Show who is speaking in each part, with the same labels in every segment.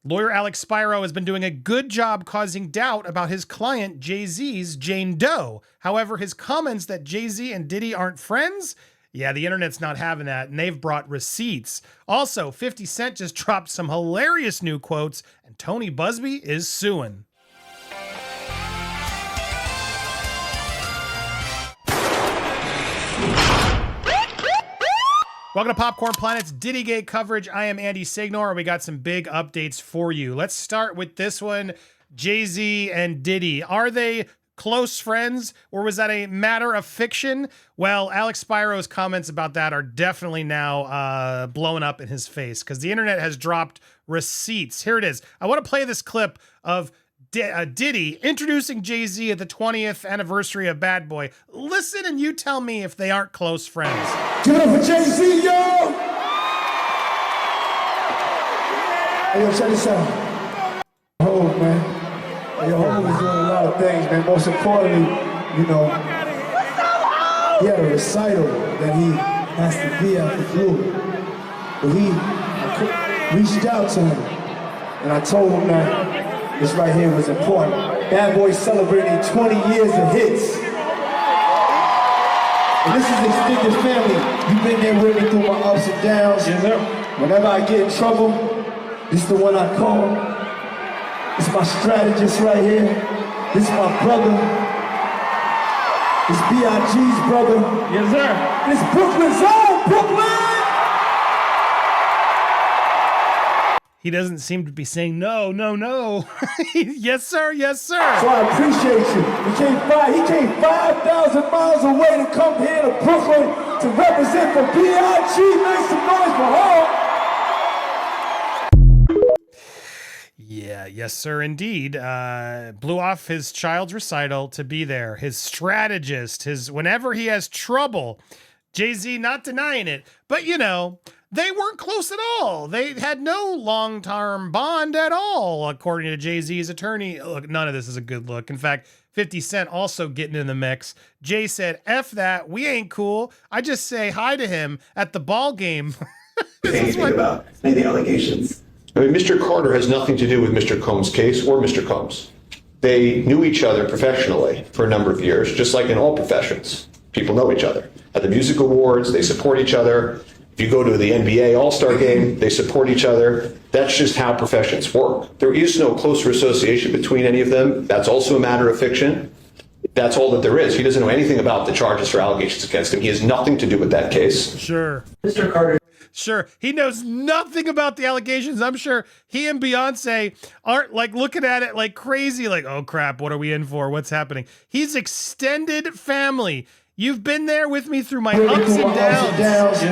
Speaker 1: Lawyer Alex Spiro has been doing a good job causing doubt about his client Jay-Z's Jane Doe. However, his comments that Jay-Z and Diddy aren't friends, yeah, the internet's not having that, and they've brought receipts. Also, 50 Cent just dropped some hilarious new quotes, and Tony Buzbee is suing. Welcome to Popcorn Planet's Diddy Gate coverage. I am Andy Signore, and we got some big updates for you. Let's start with this one. Jay-Z and Diddy. Are they close friends, or was that a matter of fiction? Well, Alex Spiro's comments about that are definitely now blowing up in his face because the internet has dropped receipts. Here it is. I want to play this clip of Diddy introducing Jay-Z at the 20th anniversary of Bad Boy. Listen and you tell me if they aren't close friends.
Speaker 2: Give it up for Jay-Z, yo! Hey, yo, check this out. Oh, man. Hey, yo, Hov is doing a lot of things, man. Most importantly, you know, he had a recital that he has to be at the flu. But I reached out to him, and I told him that this right here was important. Bad Boy celebrating 20 years of hits. And this is extended family. You've been there with me through my ups and downs. Yes, sir. Whenever I get in trouble, this is the one I call. This is my strategist right here. This is my brother. This B.I.G.'s brother.
Speaker 3: Yes, sir.
Speaker 2: This Brooklyn's own Brooklyn!
Speaker 1: He doesn't seem to be saying no, no, no. Yes, sir. Yes, sir.
Speaker 2: So I appreciate you. He came 5,000 miles away to come here to Brooklyn to represent for B.I.G. Make some noise for Hov.
Speaker 1: Yeah, yes, sir, indeed. Blew off his child's recital to be there. His strategist, whenever he has trouble, Jay-Z not denying it, but you know, they weren't close at all. They had no long-term bond at all, according to Jay-Z's attorney. Look, none of this is a good look. In fact, 50 Cent also getting in the mix. Jay said, F that, we ain't cool. I just say hi to him at the ball game.
Speaker 4: Anything about any of the allegations? I mean, Mr. Carter has nothing to do with Mr. Combs' case or Mr. Combs. They knew each other professionally for a number of years, just like in all professions. People know each other. At the music awards, they support each other. If you go to the NBA All-Star game, they support each other. That's just how professions work. There is no closer association between any of them. That's also a matter of fiction. That's all that there is. He doesn't know anything about the charges or allegations against him. He has nothing to do with that case.
Speaker 1: Sure.
Speaker 4: Mr. Carter.
Speaker 1: Sure. He knows nothing about the allegations. I'm sure he and Beyonce aren't like looking at it like crazy, like, oh crap, what are we in for? What's happening? He's extended family. You've been there with me through my ups and downs.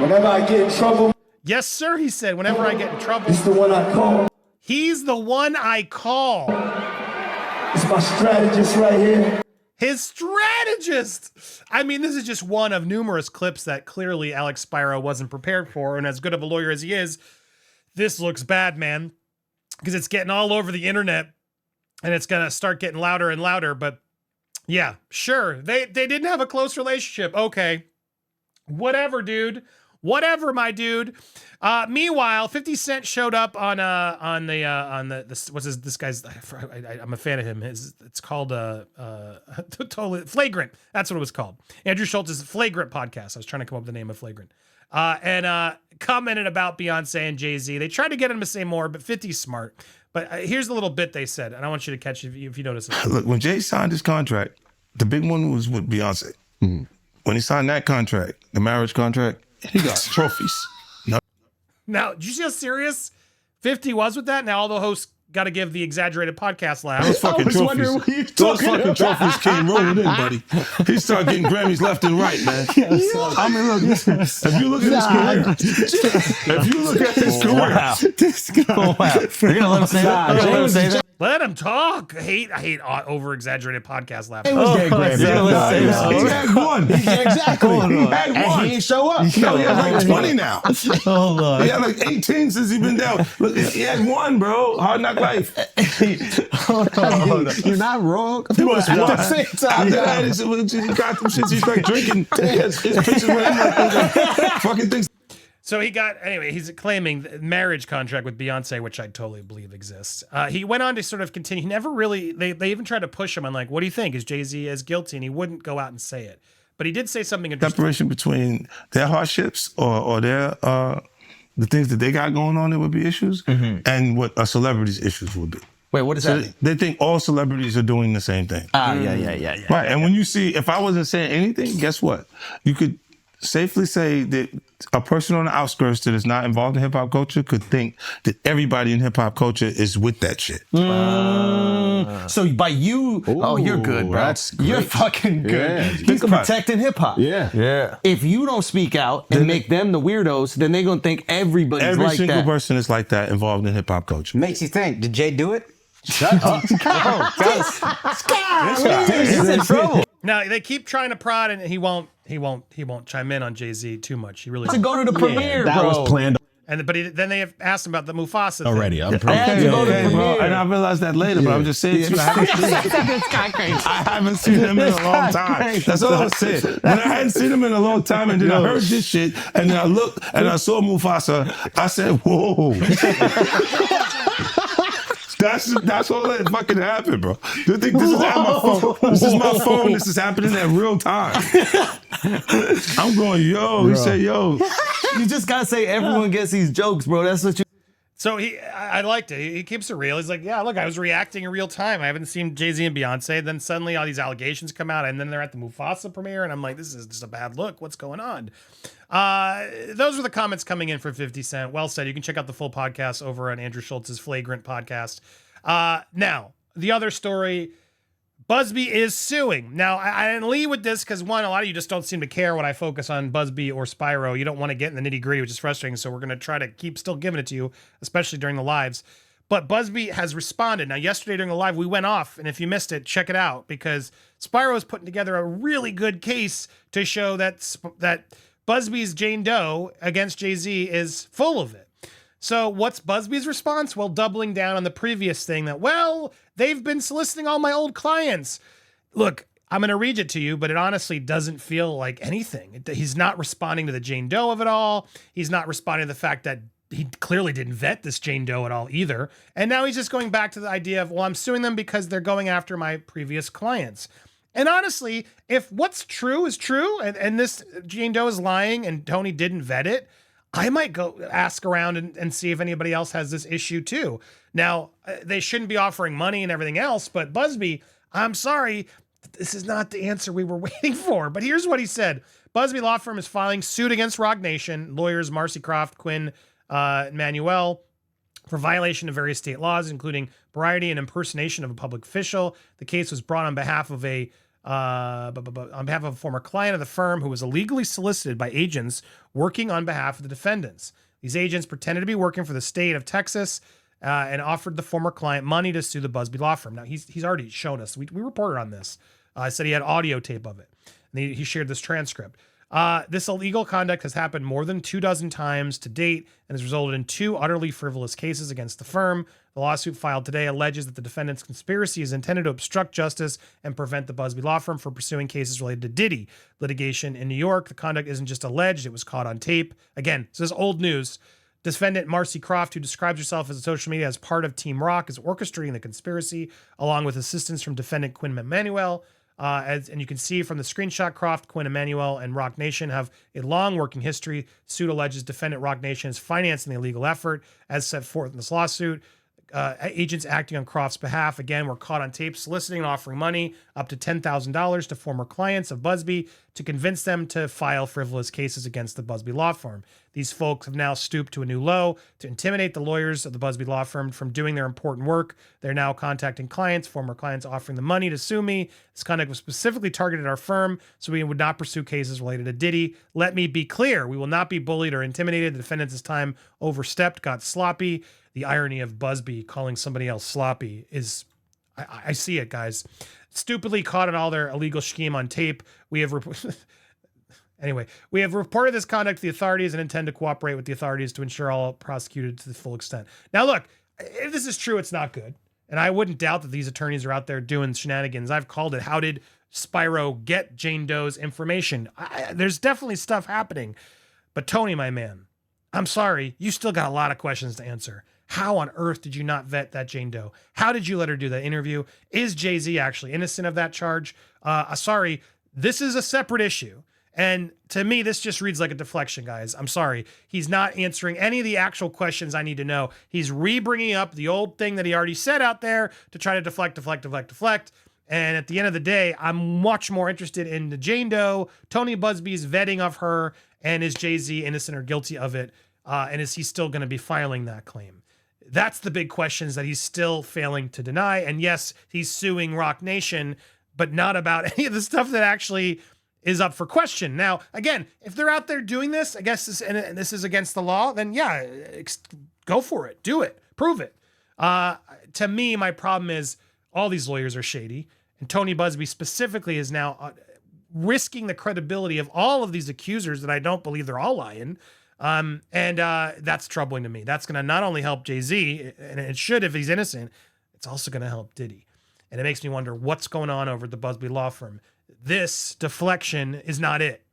Speaker 2: Whenever I get in trouble.
Speaker 1: Yes, sir, he said, whenever I get in trouble.
Speaker 2: This is the one I call.
Speaker 1: He's the one I call.
Speaker 2: It's my strategist right here.
Speaker 1: His strategist. I mean, this is just one of numerous clips that clearly Alex Spiro wasn't prepared for. And as good of a lawyer as he is, this looks bad, man. Because it's getting all over the internet and it's going to start getting louder and louder. But yeah, sure. They didn't have a close relationship. Okay. Whatever, dude. Whatever, my dude. Meanwhile, 50 Cent showed up on this guy's, I'm a fan of him. It's called totally Flagrant. That's what it was called. Andrew Schultz's Flagrant podcast. I was trying to come up with the name of Flagrant. And commented about Beyonce and Jay-Z. They tried to get him to say more, but 50's smart. But here's the little bit they said, and I want you to catch it if you notice it.
Speaker 5: Look, when Jay signed his contract, the big one was with Beyonce. Mm-hmm. When he signed that contract, the marriage contract, he got trophies. No.
Speaker 1: Now, did you see how serious 50 was with that? Now all the hosts got to give the exaggerated podcast laugh.
Speaker 5: Those fucking trophies. Those fucking trophies came rolling in, buddy. He started getting Grammys left and right, man. I mean, look, listen. If you look at his career,
Speaker 3: wow. This guy. Oh, wow. You're gonna let him say that?
Speaker 1: Let him talk. I hate over exaggerated podcast laughs.
Speaker 3: It was Gary Graham.
Speaker 5: He had one.
Speaker 3: Exactly.
Speaker 5: He had
Speaker 3: and
Speaker 5: one.
Speaker 3: he ain't show up.
Speaker 5: He has like 20 now.
Speaker 3: Oh, Lord.
Speaker 5: He had like 18 since he been down. Look, he had one, bro. Hard Knock Life.
Speaker 3: Hold on. You're not wrong.
Speaker 5: He was one. After that, he got them shits. He's like drinking. His pictures with him like fucking things.
Speaker 1: So he's claiming the marriage contract with Beyonce, which I totally believe exists. He went on to sort of continue. He never really, they even tried to push him on like, what do you think? Is JayZ as guilty? And he wouldn't go out and say it. But he did say something interesting.
Speaker 5: Separation between their hardships or their, the things that they got going on that would be issues and what a celebrity's issues will be.
Speaker 3: Wait, what does that mean?
Speaker 5: They think all celebrities are doing the same thing.
Speaker 3: Yeah.
Speaker 5: Right, and when you see, if I wasn't saying anything, guess what? You could safely say that a person on the outskirts that is not involved in hip hop culture could think that everybody in hip hop culture is with that shit.
Speaker 3: So by you, you're good, bro. You're fucking good. He's protecting hip hop.
Speaker 6: Yeah.
Speaker 3: If you don't speak out and make them the weirdos, then they're gonna think everybody's
Speaker 5: Every
Speaker 3: like
Speaker 5: single
Speaker 3: that.
Speaker 5: person is like that involved in hip hop culture.
Speaker 6: Makes you think, did Jay do it?
Speaker 3: Shut up. He's in trouble.
Speaker 1: Now they keep trying to prod, and he won't chime in on JayZ too much. He really
Speaker 3: To go to the premiere,
Speaker 7: that
Speaker 3: bro.
Speaker 7: was planned
Speaker 1: then they have asked him about the Mufasa thing.
Speaker 7: already. I'm
Speaker 3: Okay, bro.
Speaker 5: And I realized that later, but I'm just saying to you, I haven't seen him in a long time. That's all I said. When I hadn't seen him in a long time, and then I heard this shit, and then I looked and I saw Mufasa, I said, whoa. That's all that fucking happened, bro. You think this is on my phone? This is my phone. This is happening at real time. I'm going, yo. He said, yo.
Speaker 3: You just gotta say everyone gets these jokes, bro. That's what you.
Speaker 1: So I liked it. He keeps it real. He's like, yeah, look, I was reacting in real time. I haven't seen JayZ and Beyonce. Then suddenly all these allegations come out, and then they're at the Mufasa premiere, and I'm like, this is just a bad look. What's going on? Those were the comments coming in for 50 Cent. Well said. You can check out the full podcast over on Andrew Schultz's Flagrant podcast. Now, the other story, Buzbee is suing. Now, I didn't lead with this because, one, a lot of you just don't seem to care when I focus on Buzbee or Spyro. You don't want to get in the nitty-gritty, which is frustrating, so we're going to try to keep still giving it to you, especially during the lives. But Buzbee has responded. Now, yesterday during the live, we went off, and if you missed it, check it out, because Spyro is putting together a really good case to show that Buzbee's Jane Doe against JayZ is full of it. So what's Buzbee's response? Well, doubling down on the previous thing that, well, they've been soliciting all my old clients. Look, I'm going to read it to you, but it honestly doesn't feel like anything. He's not responding to the Jane Doe of it all. He's not responding to the fact that he clearly didn't vet this Jane Doe at all either. And now he's just going back to the idea of, well, I'm suing them because they're going after my previous clients. And honestly, if what's true is true, and this Jane Doe is lying and Tony didn't vet it, I might go ask around and see if anybody else has this issue too. Now, they shouldn't be offering money and everything else, but Buzbee, I'm sorry, this is not the answer we were waiting for. But here's what he said. Buzbee Law Firm is filing suit against Rock Nation, lawyers Marcy Croft, Quinn, Manuel, for violation of various state laws, including variety and impersonation of a public official. The case was brought on behalf of a former client of the firm who was illegally solicited by agents working on behalf of the defendants. These agents pretended to be working for the state of Texas and offered the former client money to sue the Buzbee Law Firm. Now, he's already shown us. We reported on this. Said he had audio tape of it. And he shared this transcript. This illegal conduct has happened more than 24 times to date and has resulted in 2 utterly frivolous cases against the firm. The lawsuit filed today alleges that the defendant's conspiracy is intended to obstruct justice and prevent the Buzbee Law Firm from pursuing cases related to Diddy litigation in New York. The conduct isn't just alleged, it was caught on tape. Again, this is old news. Defendant Marcy Croft, who describes herself as a social media as part of Team Rock, is orchestrating the conspiracy along with assistance from defendant Quinn Emanuel. And you can see from the screenshot, Croft, Quinn Emanuel, and Rock Nation have a long working history. Suit alleges defendant Rock Nation is financing the illegal effort as set forth in this lawsuit. Agents acting on Croft's behalf, again, were caught on tape soliciting and offering money up to $10,000 to former clients of Buzbee to convince them to file frivolous cases against the Buzbee Law Firm. These folks have now stooped to a new low to intimidate the lawyers of the Buzbee Law Firm from doing their important work. They're now contacting clients, former clients offering them money to sue me. This conduct was specifically targeted at our firm, so we would not pursue cases related to Diddy. Let me be clear, we will not be bullied or intimidated. The defendant's time overstepped, got sloppy. The irony of Buzbee calling somebody else sloppy is, I see it, guys. Stupidly caught in all their illegal scheme on tape. We have reported this conduct to the authorities and intend to cooperate with the authorities to ensure all prosecuted to the full extent. Now, look, if this is true, it's not good. And I wouldn't doubt that these attorneys are out there doing shenanigans. I've called it, how did Spyro get Jane Doe's information? There's definitely stuff happening. But Tony, my man, I'm sorry, you still got a lot of questions to answer. How on earth did you not vet that Jane Doe? How did you let her do that interview? Is Jay-Z actually innocent of that charge? Sorry, this is a separate issue. And to me, this just reads like a deflection, guys. I'm sorry. He's not answering any of the actual questions I need to know. He's re-bringing up the old thing that he already said out there to try to deflect. And at the end of the day, I'm much more interested in the Jane Doe, Tony Buzbee's vetting of her, and is Jay-Z innocent or guilty of it? And is he still going to be filing that claim? That's the big questions that he's still failing to deny. And yes, he's suing Rock Nation, but not about any of the stuff that actually is up for question. Now, again, if they're out there doing this, I guess this is against the law, then yeah, go for it. Do it. Prove it. To me, my problem is all these lawyers are shady. And Tony Buzbee specifically is now risking the credibility of all of these accusers that I don't believe they're all lying. And that's troubling to me. That's going to not only help Jay-Z, and it should if he's innocent, it's also going to help Diddy. And it makes me wonder what's going on over at the Buzbee law firm. This deflection is not it.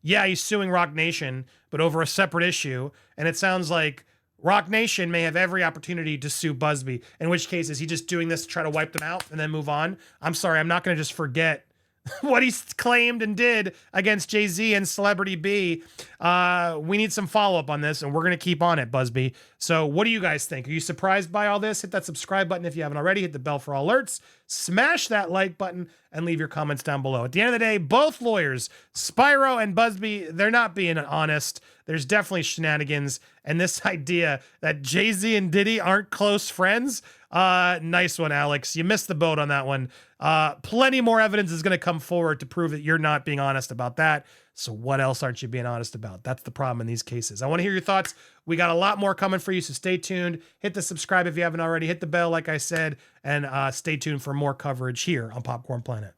Speaker 1: Yeah, he's suing Rock Nation, but over a separate issue. And it sounds like Rock Nation may have every opportunity to sue Buzbee, in which case is he just doing this to try to wipe them out and then move on? I'm sorry, I'm not going to just forget what he claimed and did against Jay-Z and Celebrity B. We need some follow-up on this, and we're going to keep on it, Buzbee. So what do you guys think? Are you surprised by all this? Hit that subscribe button if you haven't already. Hit the bell for all alerts. Smash that like button and leave your comments down below. At the end of the day, both lawyers, Spyro and Buzbee, they're not being honest. There's definitely shenanigans. And this idea that Jay-Z and Diddy aren't close friends, nice one, Alex. You missed the boat on that one. Plenty more evidence is going to come forward to prove that you're not being honest about that. So what else aren't you being honest about? That's the problem in these cases. I want to hear your thoughts. We got a lot more coming for you, so stay tuned. Hit the subscribe if you haven't already. Hit the bell, like I said, and stay tuned for more coverage here on Popcorn Planet.